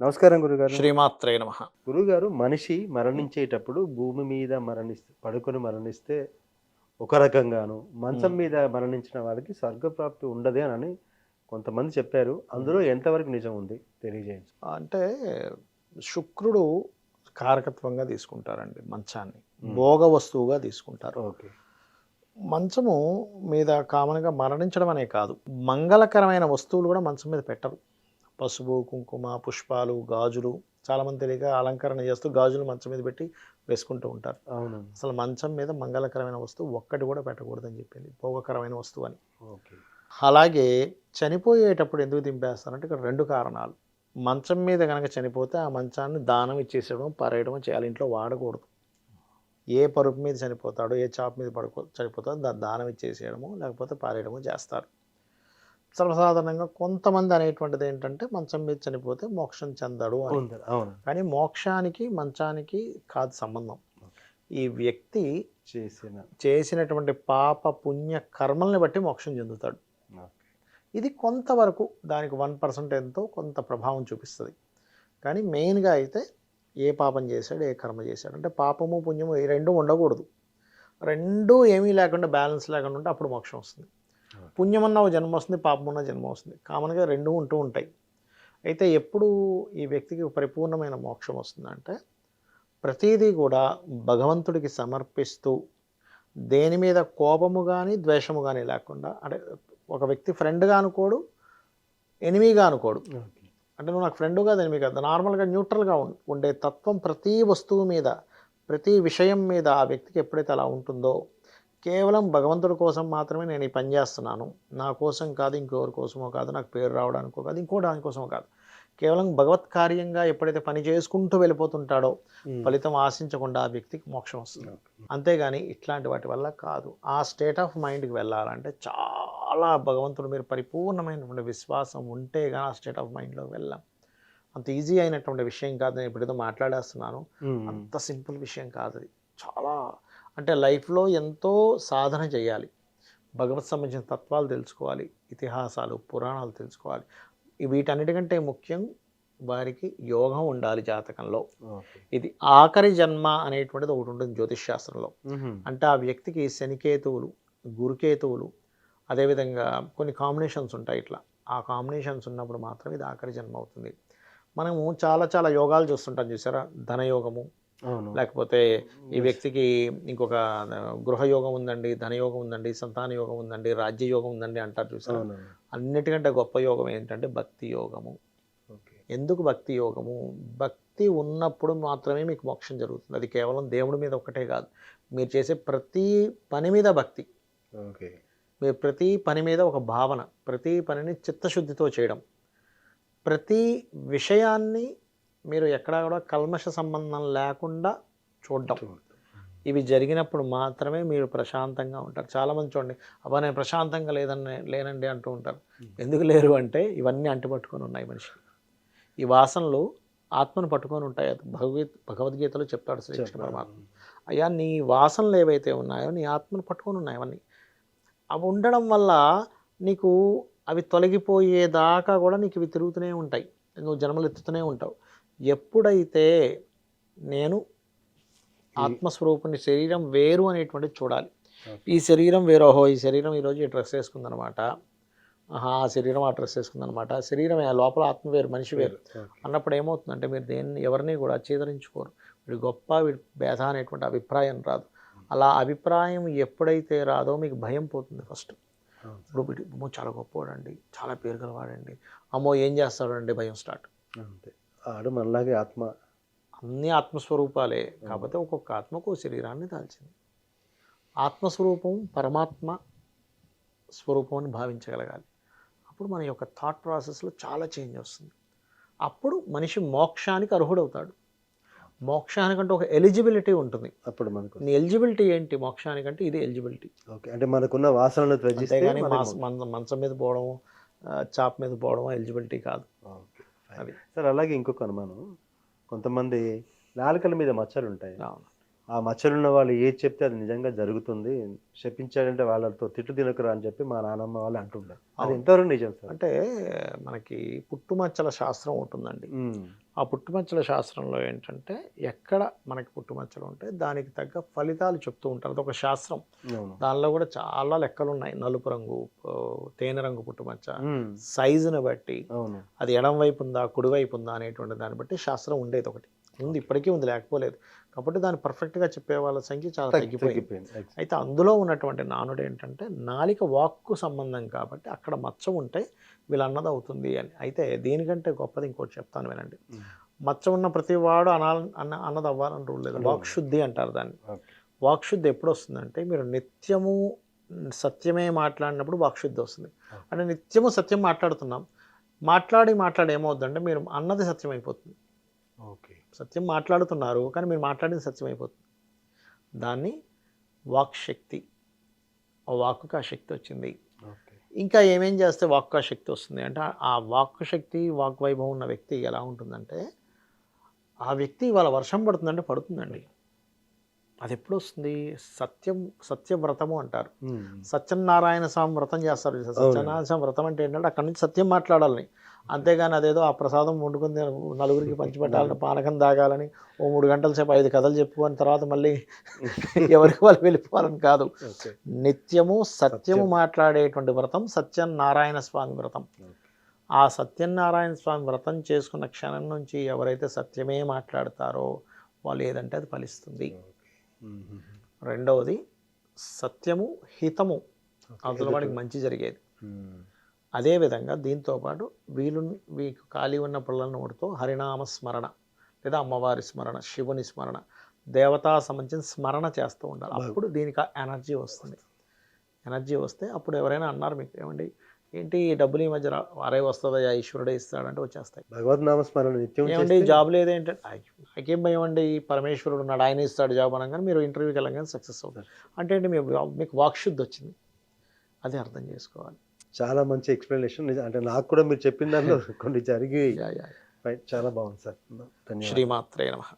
నమస్కారం గురుగారు. శ్రీమాత్రే నమః. గురుగారు, మనిషి మరణించేటప్పుడు భూమి మీద పడుకొని మరణిస్తే ఒక రకంగాను, మంచం హ్మ్. మీద మరణించిన వారికి స్వర్గప్రాప్తి ఉండదే అని కొంతమంది చెప్పారు. హ్మ్. అందులో ఎంతవరకు నిజం ఉంది తెలియజేయండి? అంటే శుక్రుడు కారకత్వంగా తీసుకుంటారండి మంచాన్ని. హ్మ్. భోగ వస్తువుగా తీసుకుంటారు. ఓకే. మంచము మీద కామన్‌గా మరణించడం అనే కాదు. మంగళకరమైన వస్తువులు గూడా మంచం మీద పెట్టరు. పసుపు, కుంకుమ, పుష్పాలు, గాజులు చాలామంది తెలియక అలంకరణ చేస్తూ గాజులు మంచం మీద పెట్టి వేసుకుంటూ ఉంటారు. అవునండి. అసలు మంచం మీద మంగళకరమైన వస్తువు ఒక్కటి గూడా పెట్టకూడదని చెప్పింది. భోగకరమైన వస్తువని. ఓకే. అలాగే చనిపోయేటప్పుడు ఎందుకు దింపేస్తారంటే ఇక్కడ 2 కారణాలు. మంచం మీద గనక చనిపోతే ఆ మంచాన్ని దానం ఇచ్చేసేయడం, పరేయడమో చేయాలి. ఇంట్లో వాడకూడదు. ఏ పరుపు మీద చనిపోతాడో, ఏ చాప మీద చనిపోతాడో దాన్ని దానం ఇచ్చేసేయడమో, లేకపోతే పారేయడమో చేస్తారు. సర్వసాధారణంగా కొంతమంది అనేటువంటిది ఏంటంటే మంచం మీద చనిపోతే మోక్షం చెందడు అని. ఉంది. అవును. కానీ మోక్షానికి, మంచానికి కాదు సంబంధం. ఓకే. ఈ వ్యక్తి చేసిన. చేసినటువంటి పాప, పుణ్య కర్మల్ని బట్టి మోక్షం చెందుతాడు. ఓకే. ఇది కొంతవరకు దానికి 1% ఎంతో కొంత ప్రభావం చూపిస్తది. కానీ మెయిన్‌గా అయితే ఏ పాపం చేశాడు, ఏ కర్మ చేశాడు. అంటే పాపము, పుణ్యము ఈ 2 ఉండకూడదు. 2 ఏమీ లేకుండా బ్యాలెన్స్ లేకుండా ఉంటే అప్పుడు మోక్షం వస్తుంది. ఓకే. పుణ్యమన్న ఓ జన్మ వస్తుంది, పాపమన్న జన్మ వస్తుంది. కామన్‌గా 2 ఉంటూ ఉంటాయి. అయితే ఎప్పుడు ఈ వ్యక్తికి పరిపూర్ణమైన మోక్షం వస్తుందంటే ప్రతీదీ కూడా భగవంతుడికి సమర్పిస్తూ దేని మీద కోపము గాని, ద్వేషము గాని లేకుండా అంటే ఒక వ్యక్తి ఫ్రెండ్‌గా అనుకోడు, ఎనిమీగా అనుకోడు. ఓకే. అంటే నువ్వు నాకు ఫ్రెండు కాదు, ఎనిమీ కాదు. నార్మల్‌గా న్యూట్రల్‌గా ఉండే తత్వం ప్రతి వస్తువు మీద, ప్రతి విషయం మీద ఆ వ్యక్తికి ఎప్పుడైతే అలా ఉంటుందో, కేవలం భగవంతుడి కోసం మాత్రమే నేను ఈ పని చేస్తున్నాను. నా కోసం కాదు, ఇంకెవరి కోసమో కాదు, నాకు పేరు రావడానికో కాదు, ఇంకో దానికోసమో కాదు. కేవలం భగవత్ కార్యంగా ఎప్పుడైతే పని చేసుకుంటూ వెళ్ళిపోతుంటాడో, హ్మ్. ఫలితం ఆశించకుండా ఆ వ్యక్తికి మోక్షం వస్తుంది. ఓకే. అంతేగాని ఇట్లాంటి వాటి వల్ల కాదు. ఆ స్టేట్ ఆఫ్ మైండ్‌కి వెళ్ళాలంటే చాలా భగవంతుడి మీద పరిపూర్ణమైనటువంటి విశ్వాసం ఉంటే గాని ఆ స్టేట్ ఆఫ్ మైండ్‌లోకి వెళ్ళలేం. అంత ఈజీ అయినటువంటి విషయం కాదు. నేను ఇప్పుడేదో మాట్లాడేస్తున్నాను. హ్మ్. అంత సింపుల్ విషయం కాదది. చాలా అంటే లైఫ్‌లో ఎంతో సాధన చేయాలి. భగవత్ సంబంధించిన తత్వాలు తెలుసుకోవాలి. ఇతిహాసాలు, పురాణాలు తెలుసుకోవాలి. వీటన్నిటికంటే ముఖ్యం వారికి యోగం ఉండాలి జాతకంలో. ఓకే. ఇది ఆఖరి జన్మ అనేటువంటిది ఒకటి ఉంటుంది జ్యోతిష్ శాస్త్రంలో. హుహు. అంటే ఆ వ్యక్తికి శనికేతువులు, గురుకేతువులు అదేవిధంగా కొన్ని కాంబినేషన్స్ ఉంటాయి ఇట్లా. ఆ కాంబినేషన్స్ ఉన్నప్పుడు మాత్రం ఇది ఆఖరి జన్మ అవుతుంది. మనము చాలా చాలా యోగాలు చూస్తుంటాం చూసారా? ధనయోగము, అవును. లేకపోతే ఈ యెస్. వ్యక్తికి ఇంకొక గృహయోగం ఉందండి, ధనయోగం ఉందండి, సంతాన యోగం ఉందండి, రాజ్యయోగం ఉందండి అంటారు చూసారా? అవునవును. అన్నిటికంటే గొప్ప యోగం ఏంటంటే భక్తి యోగము. ఓకే. ఎందుకు భక్తి యోగము? భక్తి ఉన్నప్పుడు మాత్రమే మీకు మోక్షం జరుగుతుంది. అది కేవలం దేవుడి మీద ఒక్కటే కాదు. మీరు చేసే ప్రతి పని మీద భక్తి. ఓకే. మీరు ప్రతి పని మీద ఒక భావన, ప్రతి పనిని చిత్తశుద్ధితో చేయడం. ప్రతి విషయాన్ని మీరు ఎక్కడా కూడా కల్మష సంబంధం లేకుండా చూడడం. ఇవి జరిగినప్పుడు మాత్రమే మీరు ప్రశాంతంగా ఉంటారు. చాలామంది చూడండి, అబ్బా! నేను ప్రశాంతంగా లేనండి అంటూ ఉంటారు. ఎందుకు లేరు అంటే ఇవన్నీ అంటిపట్టుకొని ఉన్నాయి మనిషికి. ఈ వాసనలు ఆత్మను పట్టుకొని ఉంటాయి. అది భగవద్గీతలో చెప్తాడు శ్రీకృష్ణ పరమాత్మ. అయ్యా నీ వాసనలు ఏవైతే ఉన్నాయో నీ ఆత్మను పట్టుకొని ఉన్నాయి అవన్నీ. అవి ఉండడం వల్ల నీకు అవి తొలగిపోయేదాకా కూడా నీకు ఇవి తిరుగుతూనే ఉంటాయి. నువ్వు జన్మలు ఎత్తుతూనే ఉంటావు. ఎప్పుడైతే నేను ఆత్మస్వరూపుని శరీరం వేరు అనేటువంటిది చూడాలి. ఓకే. ఈ శరీరం వేరు. ఓహో! ఈ శరీరం ఈరోజు ఈ డ్రెస్ వేసుకుందనమాట. ఆహా! ఆ శరీరం ఆ డ్రెస్ వేసుకుందనమాట. శరీరమే లోపల ఆత్మ వేరు, మనిషి వేరు. ఓకే. అన్నప్పుడు ఏమవుతుందంటే మీరు ఎవరిని కూడా చీదరించుకోరు. వీడు గొప్ప, వీడు భేద అనేటువంటి అభిప్రాయం రాదు. అలా అభిప్రాయం ఎప్పుడైతే రాదో మీకు భయం పోతుంది ఫస్ట్. అవును. ఇప్పుడు వీడు అమ్మో! చాలా గొప్పోడండి, చాలా పేరు గలవాడండి, అమ్మో! ఏం చేస్తాడండి భయం స్టార్ట్. అంతే. ఆడు మనలాగే ఆత్మ. అన్నీ ఆత్మస్వరూపాలే. కాకపోతే ఒక్కొక్క ఆత్మకు ఓ శరీరాన్ని దాల్చింది. ఆత్మస్వరూపం పరమాత్మ స్వరూపం అని భావించగలగాలి. అప్పుడు మన యొక్క థాట్ ప్రాసెస్‌లో చాలా చేంజ్ వస్తుంది. అప్పుడు మనిషి మోక్షానికి అర్హుడవుతాడు. మోక్షానికంటే ఒక ఎలిజిబిలిటీ ఉంటుంది. అప్పుడు మనకు. నీ ఎలిజిబిలిటీ ఏంటి మోక్షానికంటే ఇది ఎలిజిబిలిటీ. ఓకే. అంటే మనకున్న వాసనలు త్యజిస్తే అంతేగాని మనకు. మంచం మీద పోవడం, చాప మీద పోవడం ఎలిజిబిలిటీ కాదు. ఓకే. ఫైన్. అది. సార్, అలాగే ఇంకొక అనుమానం. కొంతమంది నాలుకల మీద మచ్చలుంటాయి. అవును. ఆ మచ్చలున్న వాళ్ళు ఏది చెప్తే అది నిజంగా జరుగుతుంది. శపించాడంటే వాళ్ళతో తిట్లు తినకురా అని చెప్పి మా నానమ్మ వాళ్ళు అంటుండే. అది అవును. ఎంతవరకు నిజం సార్? అంటే మనకి పుట్టుమచ్చల శాస్త్రం ఉంటుందండి. హ్మ్. ఆ పుట్టుమచ్చల శాస్త్రంలో ఏంటంటే ఎక్కడ మనకి పుట్టుమచ్చలు ఉంటే దానికి తగ్గ ఫలితాలు చెప్తూ ఉంటారు. అదొక శాస్త్రం. అవును. దానిలో కూడా చాలా లెక్కలున్నాయి. నలుపు రంగు, తేనె రంగు పుట్టుమచ్చ, హ్మ్. సైజుని బట్టి, అవును. అది ఎడం వైపు ఉందా, కుడి వైపు ఉందా అనేటువంటి దాన్ని బట్టి శాస్త్రం ఉండేది ఒకటి. ఉంది, ఇప్పటికీ ఉంది, లేకపోలేదు. కాబట్టి దాన్ని పర్ఫెక్ట్‌గా చెప్పే వాళ్ళ సంఖ్య చాలా తగ్గిపోయింది. తగ్గిపోయింది. అయితే అందులో ఉన్నటువంటి నానుడు ఏంటంటే నాలిక వాక్కు సంబంధం కాబట్టి అక్కడ మచ్చ ఉంటే వీళ్ళన్నది అవుతుంది అని. అయితే దీనికంటే గొప్పది ఇంకోటి చెప్తాను వినండి. హ్మ్. మచ్చ ఉన్న ప్రతి వాడు అన్నది అవ్వాలని రూల్ లేదు. వాక్శుద్ధి అంటారు దాన్ని. ఓకే. వాక్శుద్ధి ఎప్పుడొస్తుందంటే మీరు నిత్యము సత్యమే మాట్లాడినప్పుడు వాక్శుద్ధి వస్తుంది. అంటే నిత్యము సత్యం మాట్లాడుతున్నాం. మాట్లాడి ఏమవుద్దంటే మీరు అన్నది సత్యం అయిపోతుంది. ఓకే. సత్యం మాట్లాడుతున్నారు కానీ మీరు మాట్లాడింది సత్యం అయిపోతుంది. దాన్ని వాక్ శక్తి. ఆ వాక్కుకి ఆ శక్తి వచ్చింది. ఓకే. ఇంకా ఏమేం చేస్తే వాక్కు ఆ శక్తి వస్తుంది అంటే ఆ వాక్కు శక్తి, వాక్ వైభవం ఉన్న వ్యక్తి ఎలా ఉంటుందంటే ఆ వ్యక్తి ఇవాళ వర్షం పడుతుందంటే పడుతుందండి. అది ఎప్పుడొస్తుంది? సత్యవ్రతము అంటారు. హ్మ్. సత్యనారాయణ స్వామి వ్రతం చేస్తారు చూసారా? సత్యనారాయణ స్వామి వ్రతం అంటే ఏంటంటే అక్కడి నుంచి సత్యం మాట్లాడాలని. అంతేగాని అదేదో ఆ ప్రసాదం వండుకొని నలుగురికి పంచిపెట్టాలని, పానకం తాగాలని, ఓ 3 గంటల సేపు 5 కథలు చెప్పుకొని తర్వాత మళ్ళీ ఎవరికి వాళ్ళు వెళ్ళిపోవాలని కాదు. ఓకే. నిత్యము సత్యము సత్యం. మాట్లాడేటువంటి వ్రతం సత్యనారాయణ స్వామి వ్రతం. ఓకే. ఆ సత్యనారాయణ స్వామి వ్రతం చేసుకున్న క్షణం నుంచి ఎవరైతే సత్యమే మాట్లాడతారో వాళ్ళు ఏదంటే అది ఫలిస్తుంది. హుహుహు. రెండవది సత్యము, హితము, అవతల వాడికి ఎదుటి మంచి జరిగేది. హ్మ్. అదేవిధంగా దీంతోపాటు మీకు ఖాళీ ఉన్న పుల్ల నోటితో హరినామ స్మరణ లేదా అమ్మవారి స్మరణ, శివుని స్మరణ, దేవతా సంబంధించిన స్మరణ చేస్తూ ఉండాలి. అప్పుడు దీనికి ఎనర్జీ వస్తుంది. ఎనర్జీ వస్తే అప్పుడు ఎవరైనా అన్నారు మీకు, ఏమండి ఏంటి ఈ డబ్బులు ఈ మధ్య వారే వస్తుందయ్యా, ఈశ్వరుడే ఇస్తాడంటే వచ్చేస్తాయి. భగవద్ నామస్మరణ నిత్యం ఏమండి చేస్తే జాబ్ లేదేంటంటే నాకేం భయం అండి, పరమేశ్వరుడు ఉన్నాడు, ఆయన ఇస్తాడు జాబ్ అనగానే మీరు ఇంటర్వ్యూకి వెళ్ళగానే సక్సెస్ అవుతారు. అంటే ఏంటి మీకు వాక్శుద్ధి వచ్చింది. అదే అర్థం చేసుకోవాలి. చాలా మంచి ఎక్స్‌ప్లనేషన్. అంటే నాకు కూడా మీరు చెప్పిన దానిలో కొన్ని జరిగి యా యా చాలా బాగుంది సార్. ధన్యవాదాలు. శ్రీమాత్రే నమః.